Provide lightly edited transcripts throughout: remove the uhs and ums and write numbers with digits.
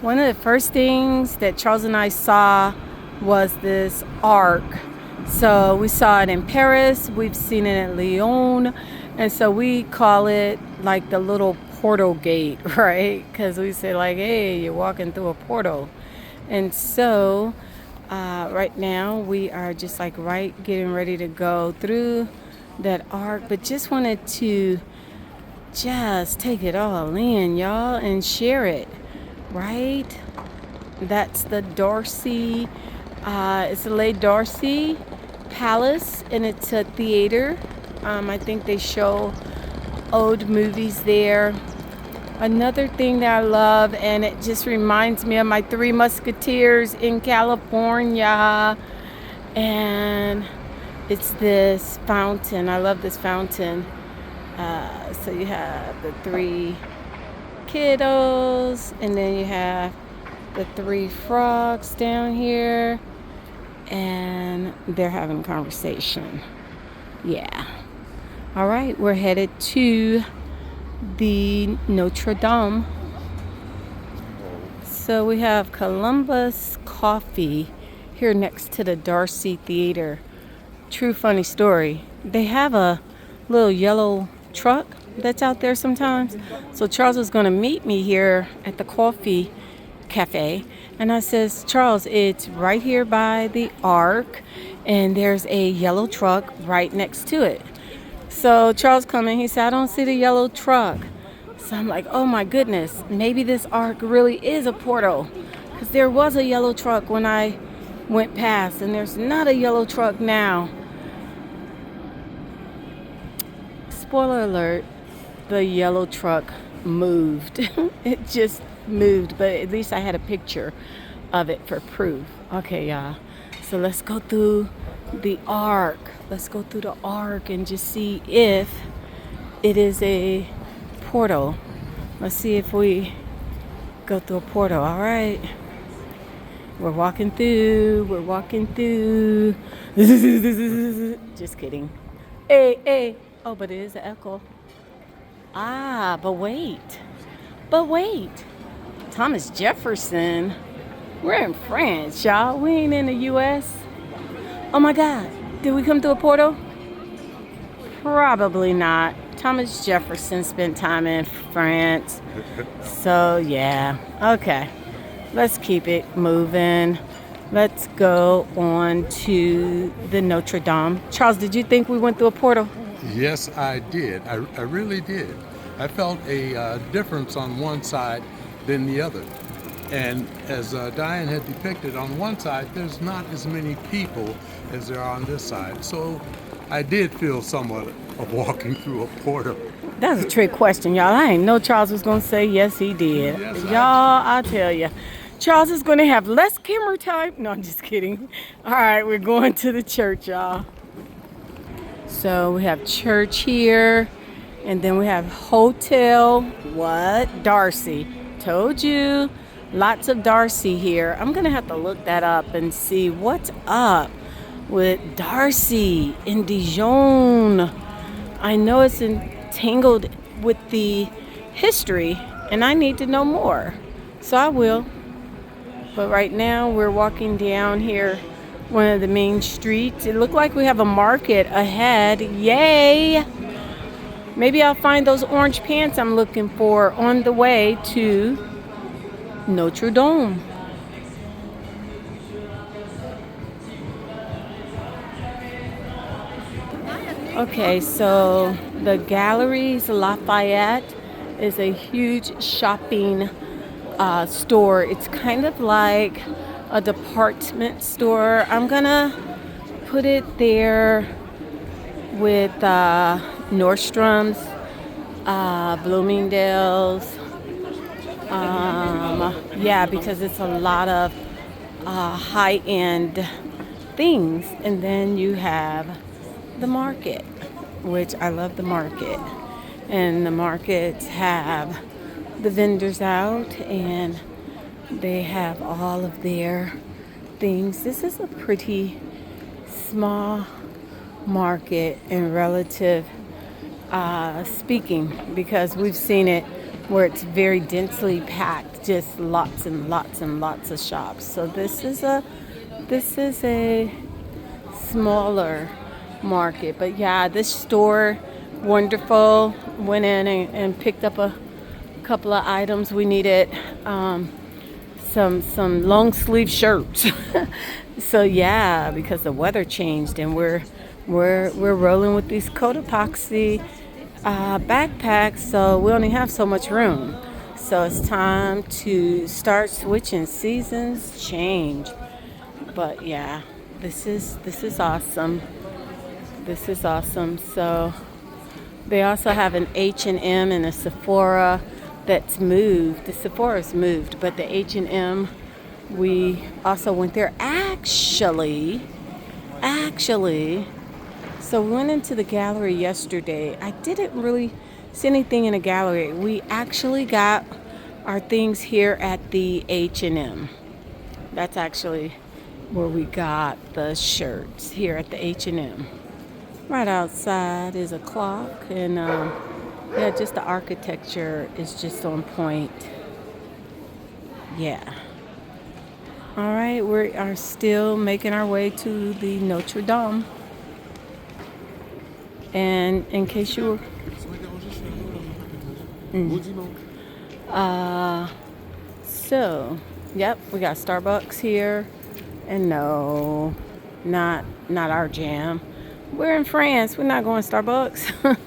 One of the first things that Charles and I saw was this ark. So we saw it in Paris, we've seen it in Lyon, and so we call it like the little portal gate, right? Because we say like, hey, you're walking through a portal. And so right now we are just like right getting ready to go through that ark, but just wanted to just take it all in, y'all, and share it, right? That's the Darcy, it's the Les Darcy Palace, and it's a theater. I think they show old movies there. Another thing that I love, and it just reminds me of my Three Musketeers in California, and it's this fountain. I love this fountain. So you have the three kiddos, and then you have the three frogs down here, and they're having a conversation. Yeah. All right, we're headed to the Notre Dame. So we have Columbus Coffee here next to the Darcy Theater. True funny story. They have a little yellow truck that's out there sometimes. So Charles was going to meet me here at the coffee cafe, and I says, Charles, it's right here by the ark, and there's a yellow truck right next to it. So Charles come in, he said, I don't see the yellow truck. So I'm like, oh my goodness, maybe this ark really is a portal, because there was a yellow truck when I went past, and there's not a yellow truck now. Spoiler alert, the yellow truck moved. It just moved, but at least I had a picture of it for proof. Okay, y'all. So let's go through the ark. Let's go through the ark and just see if it is a portal. Let's see if we go through a portal. All right. We're walking through. We're walking through. Just kidding. Hey, hey. Oh, but it is an echo. Ah, but wait. But wait. Thomas Jefferson. We're in France, y'all. We ain't in the U.S. Oh my God. Did we come through a portal? Probably not. Thomas Jefferson spent time in France. So, yeah. Okay. Let's keep it moving. Let's go on to the Notre Dame. Charles, did you think we went through a portal? Yes, I did. I really did. I felt a difference on one side than the other. And as Diane had depicted, on one side, there's not as many people as there are on this side. So I did feel somewhat of walking through a portal. That's a trick question, y'all. I ain't know Charles was going to say yes, he did. Yes, Y'all, I'll tell you. Charles is going to have less camera time. No, I'm just kidding. All right, we're going to the church, y'all. So we have church here, and then we have hotel. What? Darcy. Told you. Lots of Darcy here. I'm going to have to look that up and see what's up with Darcy in Dijon. I know it's entangled with the history, and I need to know more. So I will. But right now we're walking down here, one of the main streets. It looked like we have a market ahead. Yay! Maybe I'll find those orange pants I'm looking for on the way to Notre Dame. Okay, so the Galeries Lafayette is a huge shopping store. It's kind of like a department store. I'm gonna put it there with Nordstrom's, Bloomingdale's. Yeah, because it's a lot of high-end things. And then you have the market, which I love the market. And the markets have the vendors out, and they have all of their things. This is a pretty small market in relative speaking, because we've seen it where it's very densely packed, just lots and lots and lots of shops. So this is a smaller market. But yeah, this store, wonderful. Went in and picked up a couple of items we needed. Some long sleeve shirts. So yeah, because the weather changed and we're rolling with these Cotopaxi backpacks, so we only have so much room. So it's time to start switching. Seasons change. But yeah, this is awesome. This is awesome. So they also have an H&M and a Sephora that's moved. The Sephora's moved, but the H&M, we also went there. Actually, so we went into the gallery yesterday. I didn't really see anything in the gallery. We actually got our things here at the H&M. That's actually where we got the shirts, here at the H&M. Right outside is a clock, and yeah, just the architecture is just on point. Yeah. All right, we are still making our way to the Notre Dame. And in case you were, so, yep, we got Starbucks here, and no, not our jam. We're in France. We're not going to Starbucks.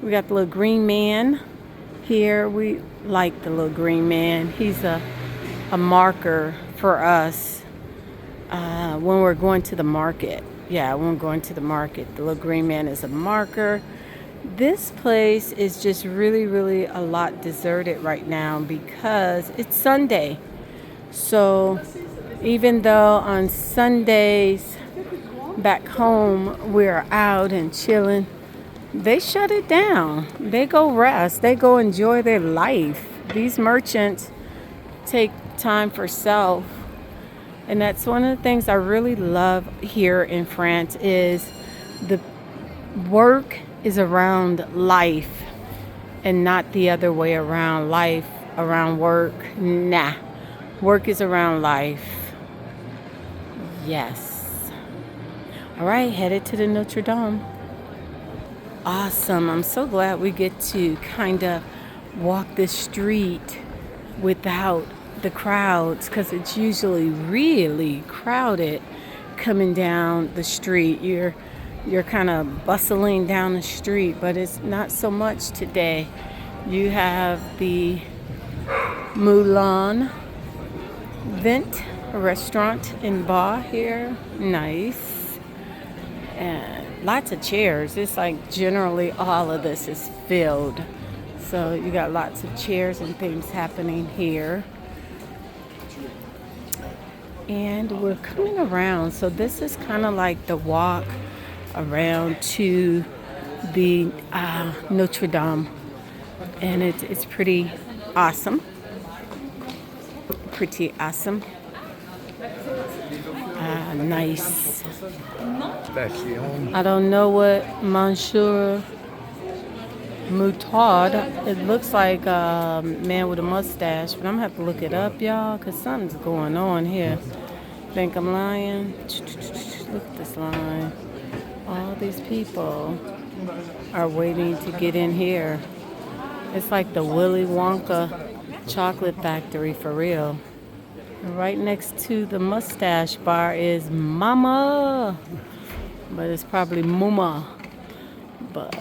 We got the little green man here. We like the little green man. He's a marker for us when we're going to the market. Yeah, when we're going to the market, the little green man is a marker. This place is just really, really a lot deserted right now because it's Sunday. So even though on Sundays back home we're out and chilling, they shut it down. They go rest. They go enjoy their life. These merchants take time for self. And that's one of the things I really love here in France is the work is around life and not the other way around. Life around work. Nah. Work is around life. Yes. All right, headed to the Notre Dame. Awesome. I'm so glad we get to kind of walk this street without the crowds, because it's usually really crowded coming down the street. You're kind of bustling down the street, but it's not so much today. You have the Moulin Vent restaurant and bar here. Nice. And lots of chairs. It's like generally all of this is filled. So you got lots of chairs and things happening here. And we're coming around. So this is kind of like the walk around to the Notre Dame. And it's pretty awesome. Pretty awesome. Nice. I don't know what Monsieur Moutard. It looks like a man with a mustache, but I'm gonna have to look it up, y'all, because something's going on here. Think I'm lying? Look at this line. All these people are waiting to get in here. It's like the Willy Wonka chocolate factory for real. And right next to the mustache bar is Mama, but it's probably Muma. But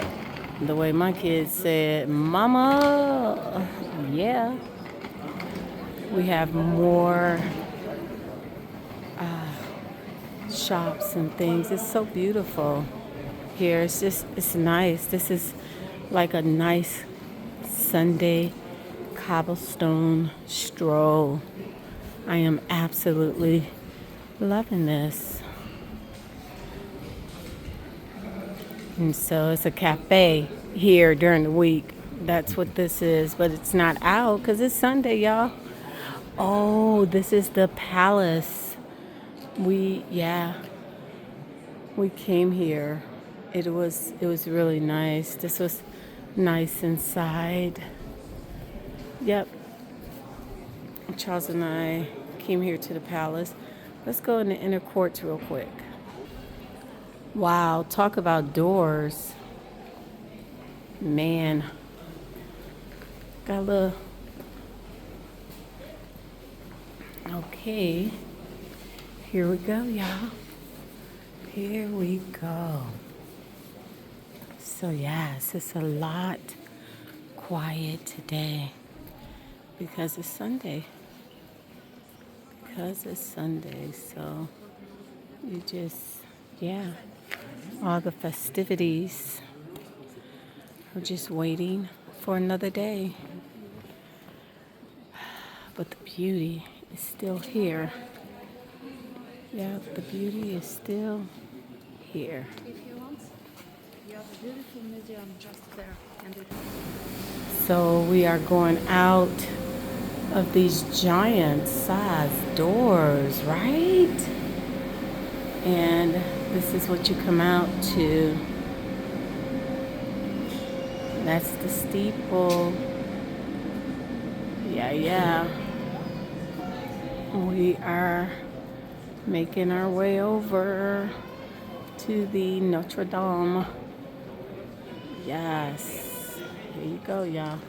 the way my kids said, Mama, yeah. We have more shops and things. It's so beautiful here. It's nice. This is like a nice Sunday cobblestone stroll. I am absolutely loving this. And so it's a cafe here during the week. That's what this is, but it's not out because it's Sunday, y'all. Oh, this is the palace. We came here. It was really nice. This was nice inside. Yep. Charles and I came here to the palace. Let's go in the inner courts real quick. Wow, talk about doors. Man. Got a little. Okay. Here we go, y'all. Here we go. So, yes, it's a lot quiet today because it's Sunday. Because it's Sunday, so you just, yeah, all the festivities are just waiting for another day. But the beauty is still here. Yeah, the beauty is still here. If you want, you have a beautiful museum just there. So we are going out of these giant sized doors, right? And this is what you come out to. That's the steeple. Yeah. We are making our way over to the Notre Dame. Yes. Here you go, y'all.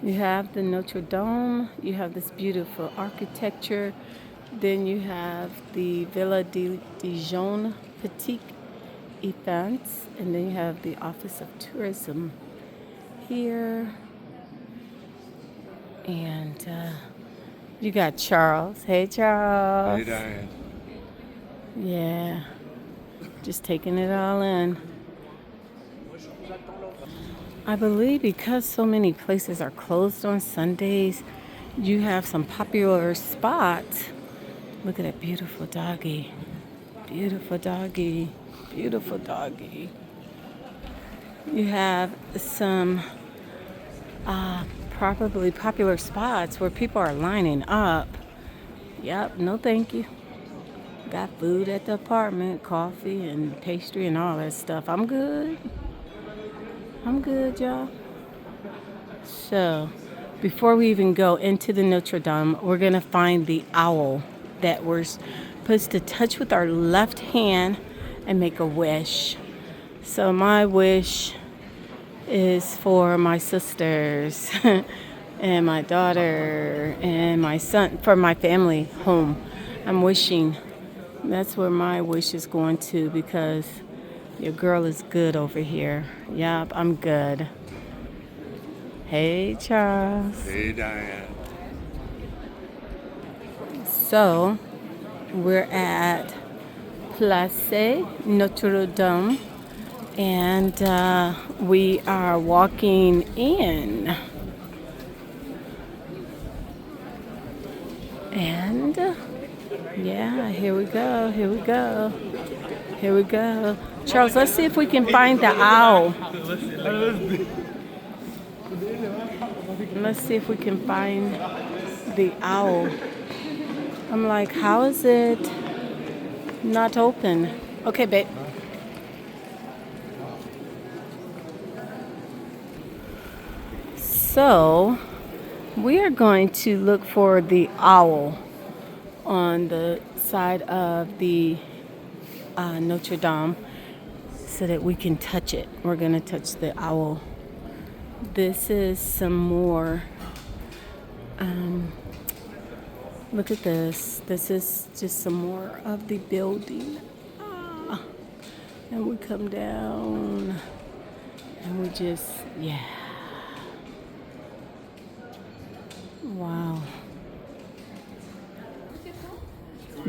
You have the Notre Dame. You have this beautiful architecture. Then you have the Villa de Dijon Petit Events. And then you have the Office of Tourism here. And you got Charles. Hey, Charles. Hey, Diane. Yeah. Just taking it all in. I believe because so many places are closed on Sundays, you have some popular spots. Look at that beautiful doggy. Beautiful doggy. Beautiful doggy. You have some probably popular spots where people are lining up. Yep, no thank you. Got food at the apartment, coffee and pastry and all that stuff. I'm good. I'm good, y'all. So, before we even go into the Notre Dame, we're going to find the owl that we're supposed to touch with our left hand and make a wish. So, my wish is for my sisters and my daughter and my son, for my family home. I'm wishing. That's where my wish is going to because your girl is good over here. Yup, I'm good. Hey, Charles. Hey, Diane. So, we're at Place Notre Dame, and we are walking in. And, yeah, here we go. Charles, let's see if we can find the owl. Let's see if we can find the owl. I'm like, how is it not open? Okay, babe. So, we are going to look for the owl on the side of the Notre Dame so that we can touch it. We're going to touch the owl. This is some more. Look at this. This is just some more of the building. And we come down and we just, yeah. Wow.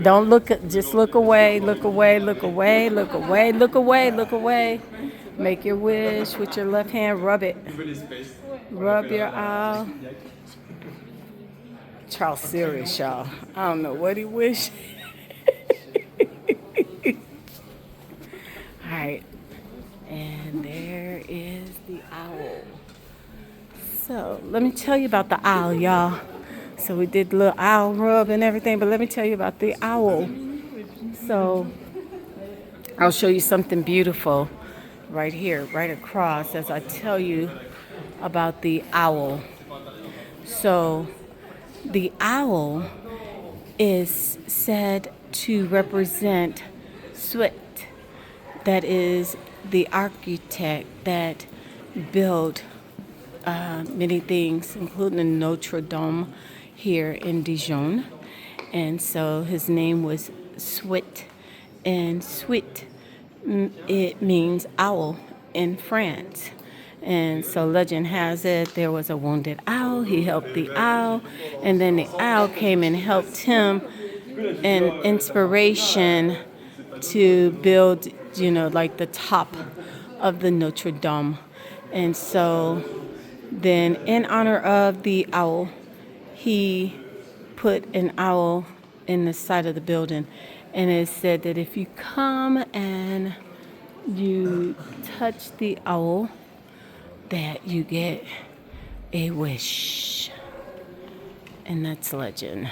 Don't look at, just look away, look away, look away, look away, look away, look away. Make your wish with your left hand, rub it. Rub your eye. Charles serious, y'all. I don't know what he wished. Alright. And there is the owl. So let me tell you about the owl, y'all. So we did the little owl rub and everything, but let me tell you about the owl. So I'll show you something beautiful. right here, right across, as I tell you about the owl. So the owl is said to represent Sweat, that is the architect that built many things, including Notre Dame here in Dijon. And so his name was Sweat, and Sweat, it means owl in France. And so legend has it there was a wounded owl. He helped the owl, and then the owl came and helped him in inspiration to build, like the top of the Notre Dame. And so then, in honor of the owl, he put an owl in the side of the building. And it said that if you come and you touch the owl, that you get a wish. And that's legend.